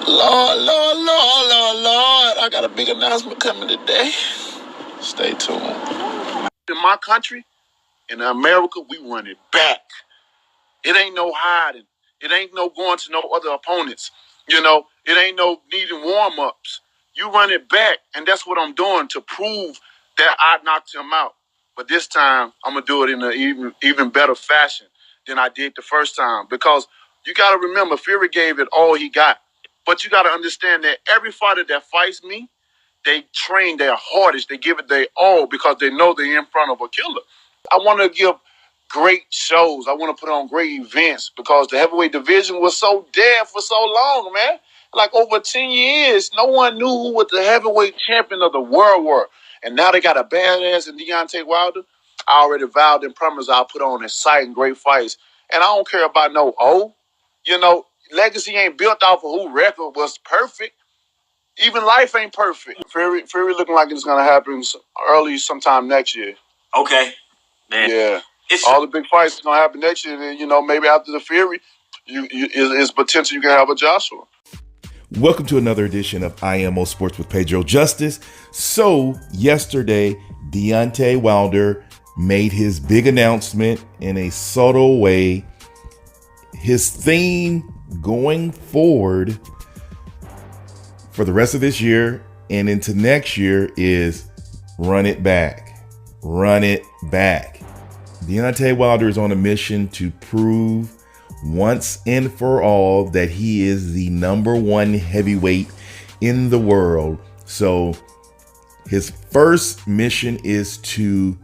Lord. I got a big announcement coming today. Stay tuned. In my country, in America, we run it back. It ain't no hiding. It ain't no going to no other opponents. It ain't no needing warm-ups. You run it back, and that's what I'm doing to prove that I knocked him out. But this time, I'm going to do it in an even better fashion than I did the first time. Because you got to remember, Fury gave it all he got. But you got to understand that every fighter that fights me, they train their hardest. They give it their all because they know they're in front of a killer. I want to give great shows. I want to put on great events because the heavyweight division was so dead for so long, man. Like over 10 years, no one knew who was the heavyweight champion of the world were. And now they got a badass in Deontay Wilder. I already vowed and promised I'll put on exciting, great fights. And I don't care about no legacy ain't built off of who record was perfect. Even life ain't perfect. Fury looking like it's going to happen early sometime next year. Okay, man. Yeah. All the big fights are going to happen next year. And, maybe after the Fury, is potential you can have a Joshua. Welcome to another edition of IMO Sports with Pedro Justice. So, yesterday, Deontay Wilder made his big announcement in a subtle way. His theme going forward for the rest of this year and into next year is run it back. Run it back. Deontay Wilder is on a mission to prove once and for all that he is the number one heavyweight in the world. So his first mission is to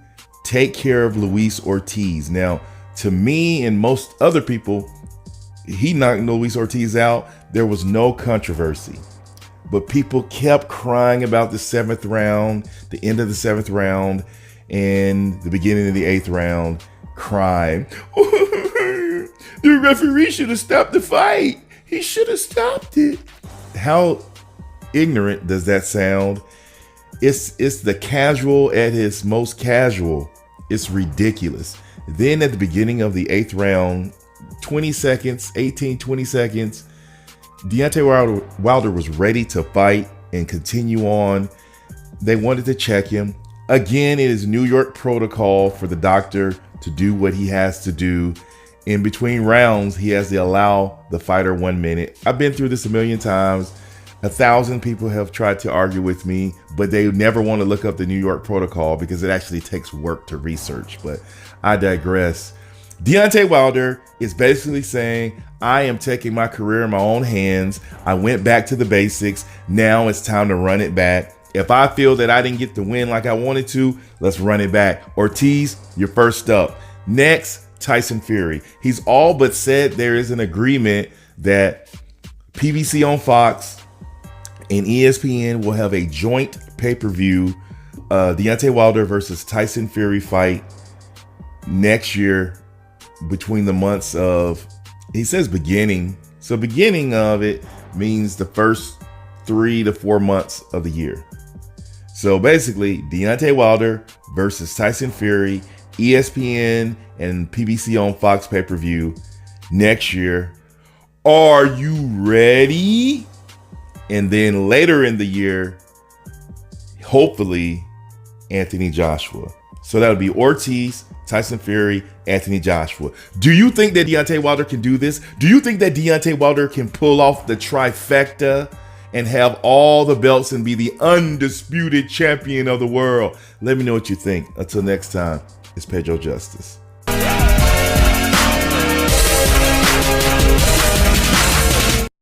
take care of Luis Ortiz. Now, to me and most other people, he knocked Luis Ortiz out. There was no controversy. But people kept crying about the seventh round, the end of the seventh round, and the beginning of the eighth round, crying. The referee should have stopped the fight. He should have stopped it. How ignorant does that sound? It's the casual at his most casual. It's ridiculous. Then at the beginning of the eighth round, 20 seconds, Deontay Wilder was ready to fight and continue on. They wanted to check him. Again, it is New York protocol for the doctor to do what he has to do. In between rounds, he has to allow the fighter 1 minute. I've been through this a million times. 1,000 people have tried to argue with me, but they never want to look up the New York protocol because it actually takes work to research. But I digress. Deontay Wilder is basically saying, I am taking my career in my own hands. I went back to the basics. Now it's time to run it back. If I feel that I didn't get the win like I wanted to, let's run it back. Ortiz, you're first up. Next, Tyson Fury. He's all but said there is an agreement that PBC on Fox and ESPN will have a joint pay-per-view Deontay Wilder versus Tyson Fury fight next year between the months of, he says beginning. So beginning of it means the first 3 to 4 months of the year. So basically, Deontay Wilder versus Tyson Fury, ESPN and PBC on Fox pay-per-view next year. Are you ready? And then later in the year, hopefully, Anthony Joshua. So that would be Ortiz, Tyson Fury, Anthony Joshua. Do you think that Deontay Wilder can do this? Do you think that Deontay Wilder can pull off the trifecta and have all the belts and be the undisputed champion of the world? Let me know what you think. Until next time, it's Pedro Justice.